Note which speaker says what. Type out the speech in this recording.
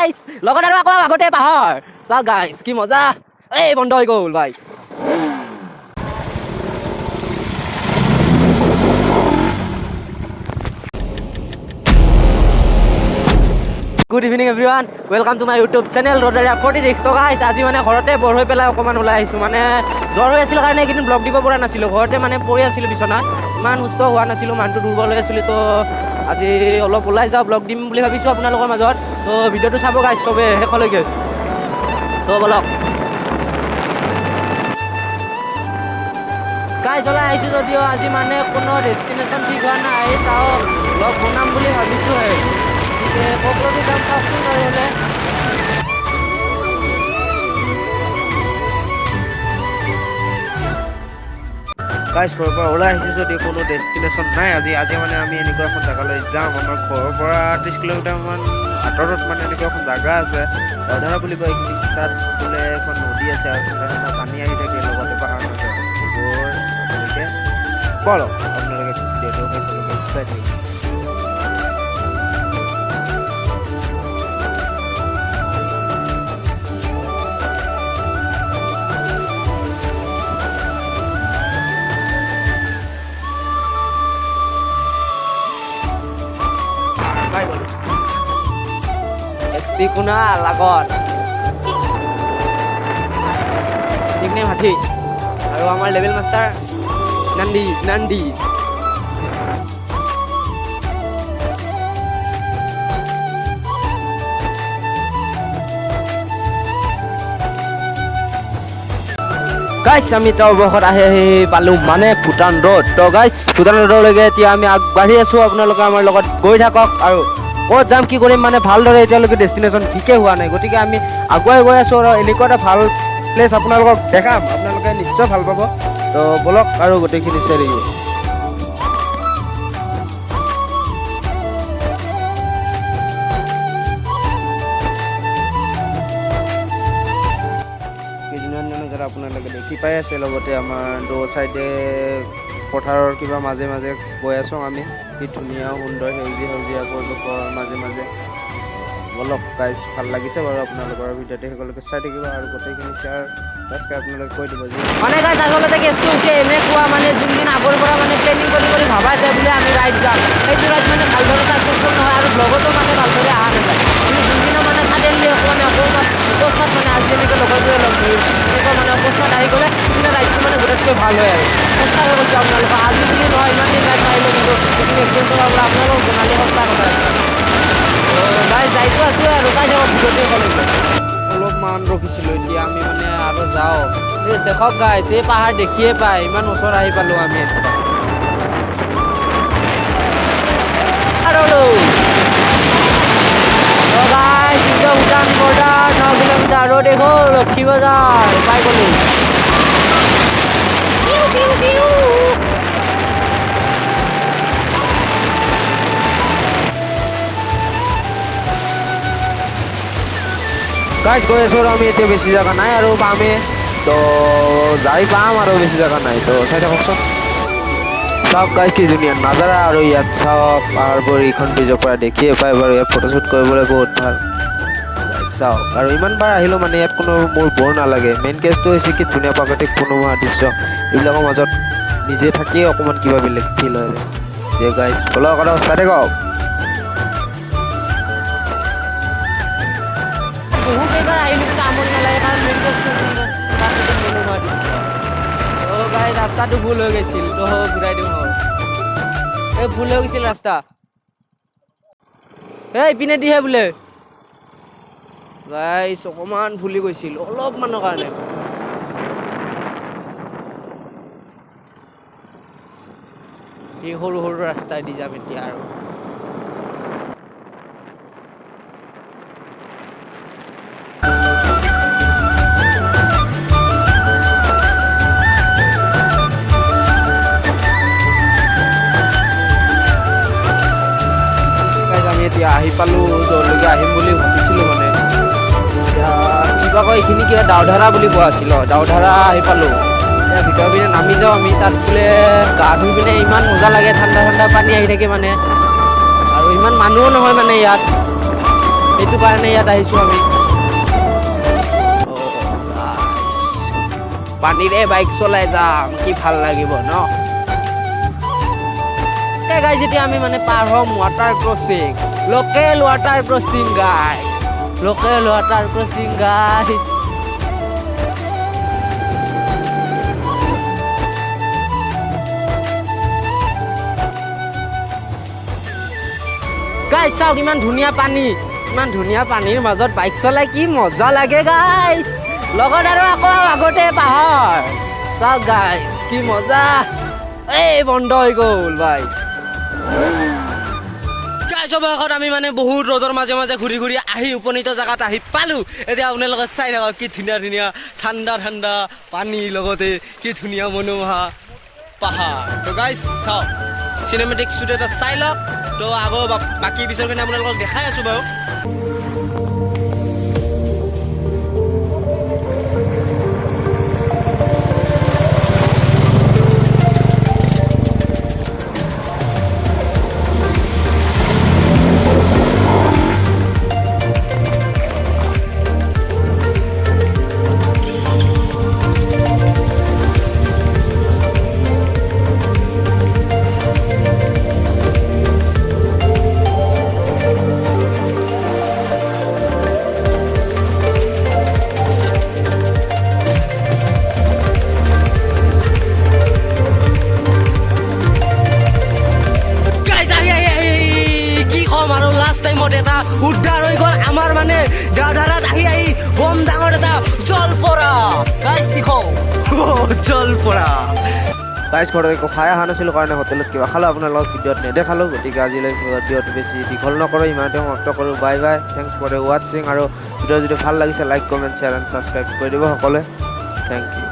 Speaker 1: Guys লগত আৰু আকৌ আগতে পাহাৰ চাওক গাইস কি মজা এই বন্ধ হৈ গ'ল ভাই Good evening everyone, welcome to my YouTube channel Rodaria 46 তো গাইস আজি মানে ঘৰতে বৰ হৈ পেলাই অকমান ওলাই আহিছো মানে জ্বৰ হৈ আছিল কাৰণে কিন্তু ব্লগ দিব পৰা নাছিলো ঘৰতে মানে পৰি আছিল বিছনা ইমান সুস্থ হোৱা নাছিলো মানটো দুৰ্বল হৈ আছিল তো আজি অলপ ওলাই যাও ব্লগ দিম বুলি ভাবিছো আপোনালোকৰ মাজত তো ভিডিওটো চাব গাইস সবে শেষলৈকে তো বলক গাইস ওলাই আহিছো যদিও আজি মানে কোনো ডেষ্টিনেশ্যন ঠিক হোৱা নাই তাও ব্লগ বনাম বুলি ভাবিছো পকলটো যাম চাওকচোন নহ'লে গাইস ঘৰৰ পৰা ওলাই আহিছোঁ যদি কোনো ডেষ্টিনেশ্যন নাই আজি মানে আমি এনেকুৱা এখন জেগালৈ যাম আমাৰ ঘৰৰ পৰা 30 কিলোমিটাৰমান আঁতৰত মানে এনেকুৱা এখন জেগা আছে দাউধাৰা বুলি কয় তাত বোলে এখন নদী আছে আৰু ঠাণ্ডা পানী আহি থাকে লগতে পাহাৰ আছে সেইবোৰ আপোনালোকে বলক আপোনালোকে ভিডিঅ'টো শেষলৈকে চাই থাকিব XP kuna lagot nickname Hathi aru amar level master Nandi guys আমি তো অৱসৰত আহি পালো মানে ভুটান ৰোড তো guys ভুটান ৰোডলৈকে এতিয়া আমি আগবাঢ়ি আছো আপোনালোকে আমাৰ লগত গৈ থাকক আৰু ক'ত যাম কি কৰিম মানে ভালদৰে এতিয়ালৈকে ডেষ্টিনেশ্যন ঠিকে হোৱা নাই গতিকে আমি আগুৱাই গৈ আছোঁ আৰু এনেকুৱা এটা ভাল প্লেচ আপোনালোকক দেখাম আপোনালোকে নিশ্চয় ভাল পাব তো বলক আৰু গোটেইখিনি চাই থাকিব কেইদিনমান আপোনালোকে দেখি পাই আছে লগতে আমাৰ দো চাইডে পথাৰৰ কিবা মাজে মাজে গৈ আছোঁ আমি কি ধুনীয়া সুন্দৰ সেউজীয়া পৰিৱেশৰ মাজে বলক গাইছ ভাল লাগিছে বাৰু আপোনালোকৰ ভিডিঅ'টো সকলোকে চাই থাকিব আৰু গোটেইখিনি শ্বেয়াৰ ছাবস্ক্ৰাইব আপোনালোকে কৰি দিব মানে গাইছ আচলতে কেছটো হৈছে এনেকুৱা মানে যোনদিন আগৰ পৰা মানে প্লেনিং কৰি ভাবা যায় বোলে আমি ৰাইড যাম সেইটো ৰাইড মানে ভালদৰে ছাকচেছফুল নহয় আৰু ব্লগতো মানে ভালদৰে অহা নাযায় কিন্তু যোনদিনা মানে ছাডেনলি মানে অকস্মাত মানে আজি এনেকৈ লগৰবোৰে লগ ধৰিম এনেকুৱা মানে অকস্মাত আহি গ'লে সেইদিনা ৰাইডটো মানে গোটেইতকৈ ভাল হয় আৰু সঁচাকৈ কৈছোঁ আপোনালোকক আজি বুলি নহয় ইমান দিন ৰাইড মাৰিলোঁ কিন্তু সেইখিনি এক্সপিৰিয়েঞ্চৰ পৰা আপোনালোকক জনালে সঁচা কথা গাইছ যাইতো আছোঁ আৰু চাই থাকক ভিডিঅ'টোৱে ক'লৈকে অলপমান ৰখিছিলোঁ এতিয়া আমি মানে আৰু যাওঁ এই দেখক গাইছ এই পাহাৰ দেখিয়ে পায় ইমান ওচৰ আহি পালোঁ আমি ভূটান বৰ্ডাৰ 9 কিলোমিটাৰ আৰু দেখো লক্ষী বজাৰ পাই গ'লোঁ গাইছ গৈ আছোঁ আমি এতিয়া বেছি জেগা নাই আৰু পামে তো যাই পাম আৰু বেছি জেগা নাই তো চাই থাককচোন চাওক গাইছ কি ধুনীয়া নাজাৰা আৰু ইয়াত চাওক পাহাৰবোৰ এইখন ব্ৰিজৰ পৰা দেখিয়ে পায় বাৰু ইয়াত ফটোশ্বুট কৰিবলৈ বহুত ভাল চাওক আৰু ইমানবাৰ আহিলোঁ মানে ইয়াত কোনো মোৰ বৰ নালাগে মেইন কেছটো হৈছে কি ধুনীয়া প্ৰাকৃতিক মনোমোহা দৃশ্য এইবিলাকৰ মাজত নিজে থাকিয়ে অকণমান কিবা বেলেগ ফিল হয় যে গাইছ বলক কথা চাই থাকক বহুত এবাৰ আহিলোঁ কিন্তু আমনি নালাগে কাৰণ মেইন কেছটো মনোমোহা দৃশ্য অ' গাইছ ৰাস্তাটো ভুল হৈ গৈছিল তো ঘূৰাই দিওঁ এই ভুল হৈ গৈছিল ৰাস্তা এই ইপিনে দিহে বোলে গাইছ অকণমান ভুলি গৈছিল অলপমানৰ কাৰণে এই সৰু ৰাস্তাই দি যাম এতিয়া আৰু এতিয়া আহি পালোঁ য'লৈকে আহিম বুলি ভাবিছিলোঁ মানে এতিয়া কিবা কয় এইখিনি কিবা দাউধাৰা বুলি কোৱা আছিল দাউধাৰা আহি পালোঁ এতিয়া ভিতৰৰ পিনে নামি যাওঁ আমি তাত বোলে গা ধুই পিনে ইমান মজা লাগে ঠাণ্ডা পানী আহি থাকে মানে আৰু ইমান মানুহো নহয় মানে ইয়াত সেইটো কাৰণে ইয়াত আহিছোঁ আমি। পানীৰে বাইক চলাই যাম, কি ভাল লাগিব ন। গাইজ এতিয়া আমি মানে পাৰ হ'ম water crossing, local water crossing guys, local water crossing guys. Guys চাওক ইমান ধুনীয়া পানী, ইমান ধুনীয়া পানীৰ মাজত বাইক চলাই কি মজা লাগে গাইজ। লগত আৰু আকৌ আগতে পাহাৰ, চাওক গাইজ কি মজা। এই বন্ধ হৈ গ'ল বাইক। গাইজ অৱশেষত আমি মানে বহুত ৰ'দৰ মাজে মাজে ঘূৰি ঘূৰি আহি উপনীত জেগাত আহি পালোঁ। এতিয়া আপোনালোকে চাই থাকক কি ধুনীয়া ধুনীয়া ঠাণ্ডা ঠাণ্ডা পানী, লগতে কি ধুনীয়া মনোমোহা পাহাৰ। তো গাইজ চাওক চিনেমেটিক শ্বুট এটা চাই লওক। তো আকৌ বাকী পিছৰখিনি আপোনালোকক দেখাই আছোঁ বাৰু। লাষ্ট টাইমত এটা উদ্ধাৰ হৈ গ'ল আমাৰ মানে গাধাৰাত আহি আহি বম ডাঙৰ এটা জল পৰা। গাইজ দেখক জল পৰা। গাইজ ঘৰত একো খাই অহা নাছিলোঁ কাৰণে হোটেলত কিবা খালোঁ, আপোনাৰ লগত ভিডিঅ'ত নেদেখালোঁ। গতিকে আজিলৈ ভিডিঅ'টো বেছি দীঘল নকৰোঁ, ইমানতে সমাপ্ত কৰোঁ। বাই বাই, থেংকছ ফৰ ৱাচিং। আৰু ভিডিঅ' যদি ভাল লাগিছে like comment share and subscribe কৰি দিব সকলোৱে। Thank U.